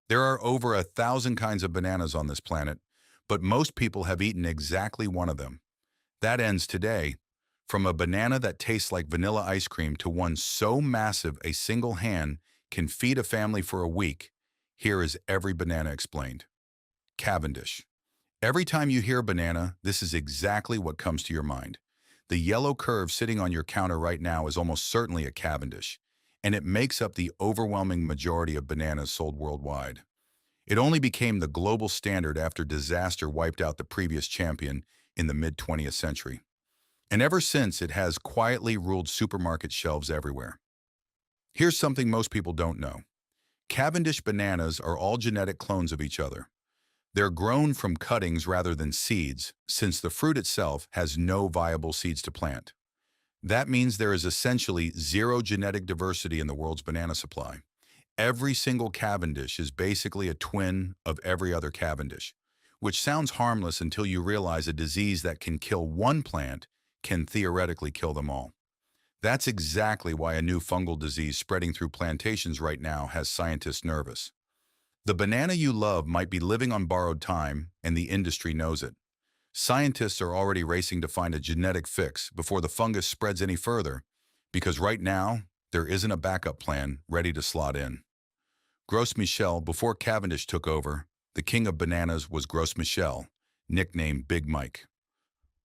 There are over 1,000 kinds of bananas on this planet, but most people have eaten exactly one of them. That ends today. From a banana that tastes like vanilla ice cream to one so massive a single hand can feed a family for a week, here is every banana explained. Cavendish. Every time you hear banana, this is exactly what comes to your mind. The yellow curve sitting on your counter right now is almost certainly a Cavendish, and it makes up the overwhelming majority of bananas sold worldwide. It only became the global standard after disaster wiped out the previous champion in the mid-20th century. And ever since, it has quietly ruled supermarket shelves everywhere. Here's something most people don't know. Cavendish bananas are all genetic clones of each other. They're grown from cuttings rather than seeds, since the fruit itself has no viable seeds to plant. That means there is essentially zero genetic diversity in the world's banana supply. Every single Cavendish is basically a twin of every other Cavendish, which sounds harmless until you realize a disease that can kill one plant can theoretically kill them all. That's exactly why a new fungal disease spreading through plantations right now has scientists nervous. The banana you love might be living on borrowed time, and the industry knows it. Scientists are already racing to find a genetic fix before the fungus spreads any further, because right now, there isn't a backup plan ready to slot in. Gros Michel, before Cavendish took over, the king of bananas was Gros Michel, nicknamed Big Mike.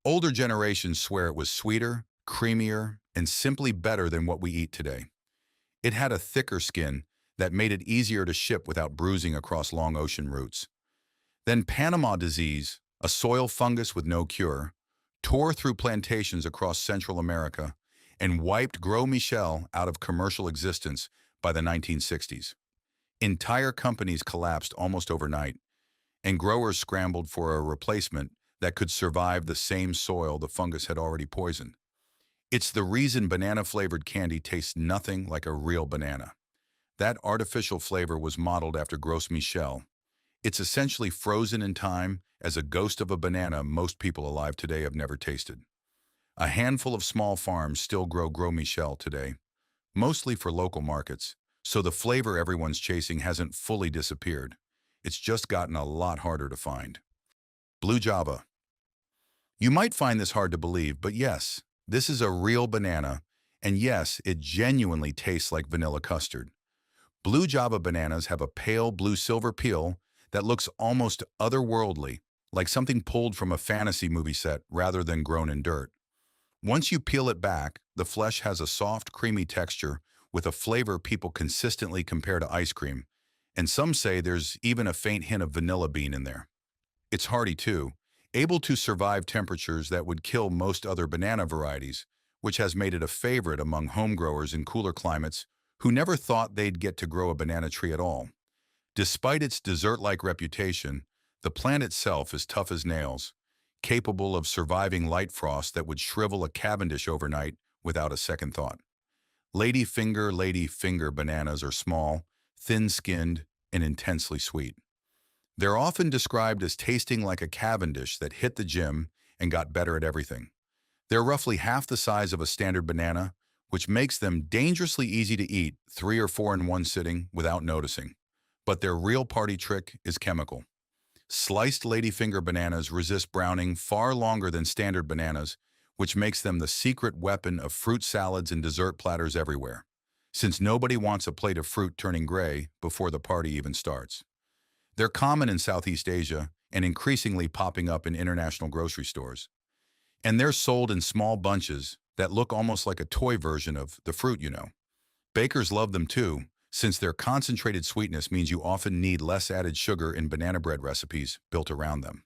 Older generations swear it was sweeter, creamier, and simply better than what we eat today. It had a thicker skin that made it easier to ship without bruising across long ocean routes. Then Panama disease, a soil fungus with no cure, tore through plantations across Central America and wiped Gros Michel out of commercial existence by the 1960s. Entire companies collapsed almost overnight, and growers scrambled for a replacement that could survive the same soil the fungus had already poisoned. It's the reason banana-flavored candy tastes nothing like a real banana. That artificial flavor was modeled after Gros Michel. It's essentially frozen in time as a ghost of a banana most people alive today have never tasted. A handful of small farms still grow Gros Michel today, mostly for local markets, so the flavor everyone's chasing hasn't fully disappeared. It's just gotten a lot harder to find. Blue Java. You might find this hard to believe, but yes, this is a real banana, and yes, it genuinely tastes like vanilla custard. Blue Java bananas have a pale blue-silver peel that looks almost otherworldly, like something pulled from a fantasy movie set rather than grown in dirt. Once you peel it back, the flesh has a soft, creamy texture with a flavor people consistently compare to ice cream, and some say there's even a faint hint of vanilla bean in there. It's hardy too, able to survive temperatures that would kill most other banana varieties, which has made it a favorite among home growers in cooler climates who never thought they'd get to grow a banana tree at all. Despite its dessert-like reputation, the plant itself is tough as nails, capable of surviving light frost that would shrivel a Cavendish overnight without a second thought. Lady finger bananas are small, thin-skinned, and intensely sweet. They're often described as tasting like a Cavendish that hit the gym and got better at everything. They're roughly half the size of a standard banana, which makes them dangerously easy to eat 3 or 4 in one sitting without noticing. But their real party trick is chemical. Sliced ladyfinger bananas resist browning far longer than standard bananas, which makes them the secret weapon of fruit salads and dessert platters everywhere, since nobody wants a plate of fruit turning gray before the party even starts. They're common in Southeast Asia and increasingly popping up in international grocery stores. And they're sold in small bunches that look almost like a toy version of the fruit. Bakers love them too, since their concentrated sweetness means you often need less added sugar in banana bread recipes built around them.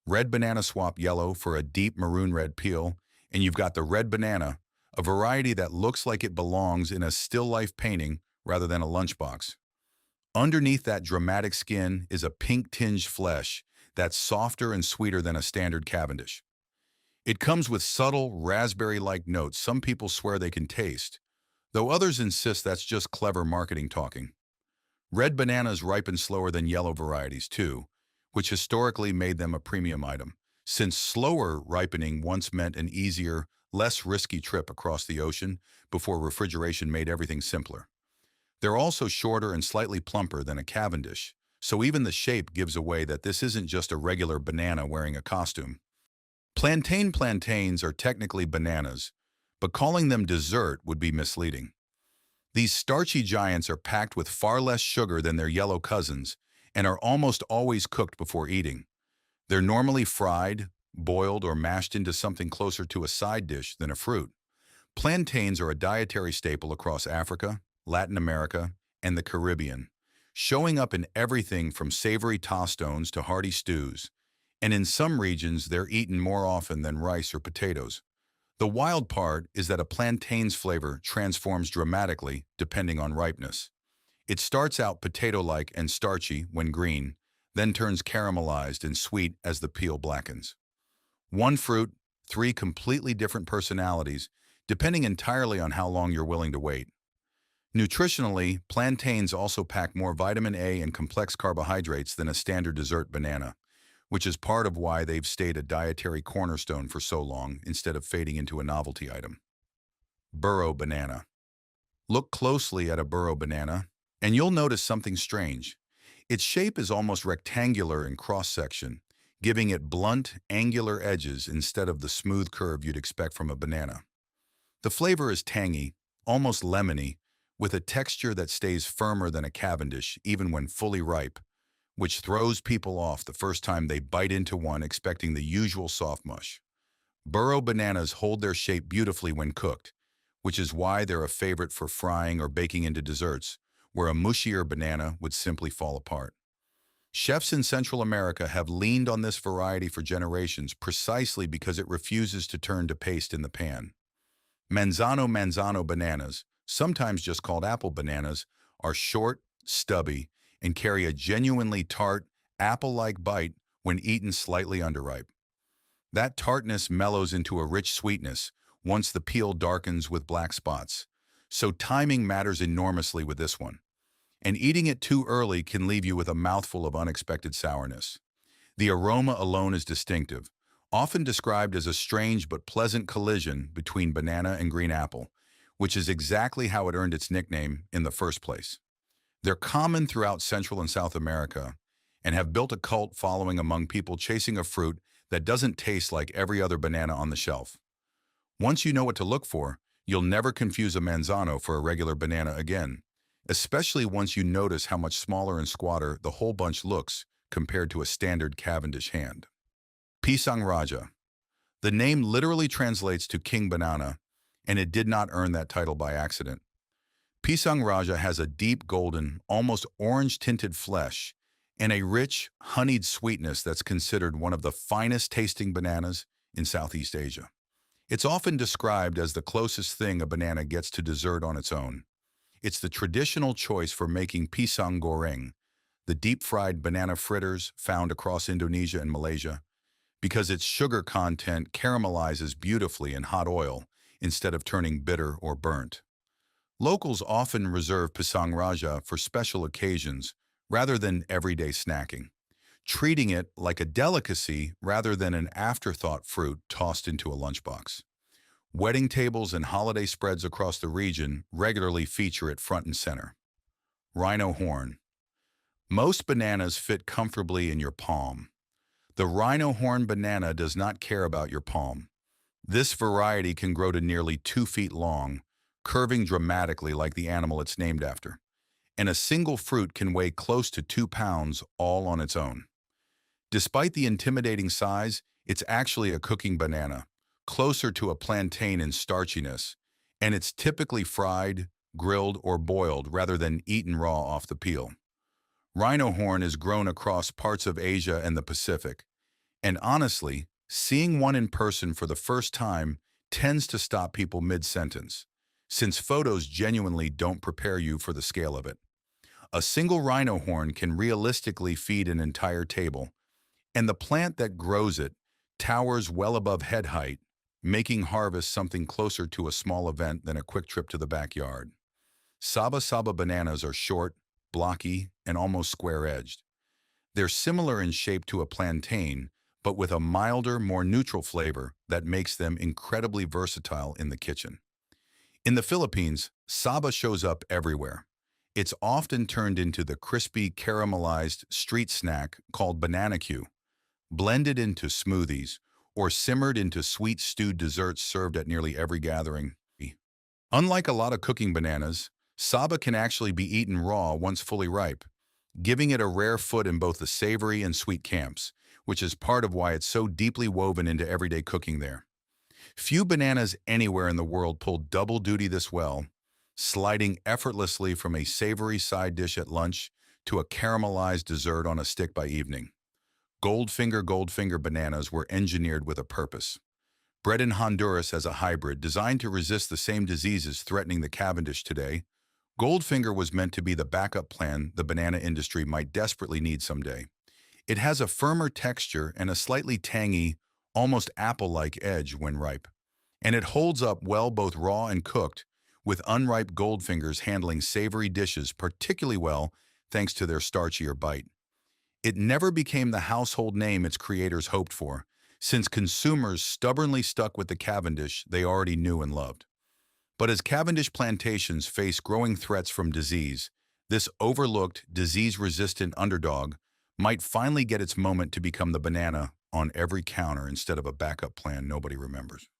Red banana swap yellow for a deep maroon red peel, and you've got the red banana, a variety that looks like it belongs in a still life painting rather than a lunchbox. Underneath that dramatic skin is a pink-tinged flesh that's softer and sweeter than a standard Cavendish. It comes with subtle, raspberry-like notes some people swear they can taste, though others insist that's just clever marketing talking. Red bananas ripen slower than yellow varieties, too, which historically made them a premium item, since slower ripening once meant an easier, less risky trip across the ocean before refrigeration made everything simpler. They're also shorter and slightly plumper than a Cavendish, So even the shape gives away that this isn't just a regular banana wearing a costume. Plantains are technically bananas, but calling them dessert would be misleading. These starchy giants are packed with far less sugar than their yellow cousins and are almost always cooked before eating. They're normally fried, boiled, or mashed into something closer to a side dish than a fruit. Plantains are a dietary staple across Africa, Latin America, and the Caribbean, showing up in everything from savory tostones to hearty stews. And in some regions, they're eaten more often than rice or potatoes. The wild part is that a plantain's flavor transforms dramatically depending on ripeness. It starts out potato-like and starchy when green, then turns caramelized and sweet as the peel blackens. One fruit, three completely different personalities, depending entirely on how long you're willing to wait. Nutritionally, plantains also pack more vitamin A and complex carbohydrates than a standard dessert banana, which is part of why they've stayed a dietary cornerstone for so long instead of fading into a novelty item. Burro banana. Look closely at a burro banana, and you'll notice something strange. Its shape is almost rectangular in cross-section, giving it blunt, angular edges instead of the smooth curve you'd expect from a banana. The flavor is tangy, almost lemony, with a texture that stays firmer than a Cavendish even when fully ripe, which throws people off the first time they bite into one expecting the usual soft mush. Burro bananas hold their shape beautifully when cooked, which is why they're a favorite for frying or baking into desserts, where a mushier banana would simply fall apart. Chefs in Central America have leaned on this variety for generations precisely because it refuses to turn to paste in the pan. Manzano bananas, sometimes just called apple bananas, are short, stubby, and carry a genuinely tart, apple-like bite when eaten slightly underripe. That tartness mellows into a rich sweetness once the peel darkens with black spots. So timing matters enormously with this one. And eating it too early can leave you with a mouthful of unexpected sourness. The aroma alone is distinctive, often described as a strange but pleasant collision between banana and green apple, which is exactly how it earned its nickname in the first place. They're common throughout Central and South America and have built a cult following among people chasing a fruit that doesn't taste like every other banana on the shelf. Once you know what to look for, you'll never confuse a manzano for a regular banana again, especially once you notice how much smaller and squatter the whole bunch looks compared to a standard Cavendish hand. Pisang Raja. The name literally translates to King Banana, and it did not earn that title by accident. Pisang Raja has a deep golden, almost orange-tinted flesh and a rich, honeyed sweetness that's considered one of the finest tasting bananas in Southeast Asia. It's often described as the closest thing a banana gets to dessert on its own. It's the traditional choice for making pisang goreng, the deep-fried banana fritters found across Indonesia and Malaysia, because its sugar content caramelizes beautifully in hot oil instead of turning bitter or burnt. Locals often reserve pisang raja for special occasions rather than everyday snacking, treating it like a delicacy rather than an afterthought fruit tossed into a lunchbox. Wedding tables and holiday spreads across the region regularly feature it front and center. Rhino horn. Most bananas fit comfortably in your palm. The rhino horn banana does not care about your palm. This variety can grow to nearly 2 feet long, curving dramatically like the animal it's named after. And a single fruit can weigh close to 2 pounds all on its own. Despite the intimidating size, it's actually a cooking banana, closer to a plantain in starchiness, and it's typically fried, grilled, or boiled rather than eaten raw off the peel. Rhino horn is grown across parts of Asia and the Pacific, and honestly, seeing one in person for the first time tends to stop people mid-sentence, since photos genuinely don't prepare you for the scale of it. A single rhino horn can realistically feed an entire table, and the plant that grows it towers well above head height, making harvest something closer to a small event than a quick trip to the backyard. Saba bananas are short, blocky, and almost square-edged. They're similar in shape to a plantain, but with a milder, more neutral flavor that makes them incredibly versatile in the kitchen. In the Philippines, saba shows up everywhere. It's often turned into the crispy caramelized street snack called banana Q, blended into smoothies, or simmered into sweet stewed desserts served at nearly every gathering. Unlike a lot of cooking bananas, saba can actually be eaten raw once fully ripe, giving it a rare foot in both the savory and sweet camps, which is part of why it's so deeply woven into everyday cooking there. Few bananas anywhere in the world pull double duty this well, sliding effortlessly from a savory side dish at lunch to a caramelized dessert on a stick by evening. Goldfinger bananas were engineered with a purpose. Bred in Honduras as a hybrid designed to resist the same diseases threatening the Cavendish today, Goldfinger was meant to be the backup plan the banana industry might desperately need someday. It has a firmer texture and a slightly tangy, almost apple-like edge when ripe. And it holds up well both raw and cooked, with unripe Goldfingers handling savory dishes particularly well thanks to their starchier bite. It never became the household name its creators hoped for, since consumers stubbornly stuck with the Cavendish they already knew and loved. But as Cavendish plantations face growing threats from disease, this overlooked, disease-resistant underdog might finally get its moment to become the banana on every counter instead of a backup plan nobody remembers.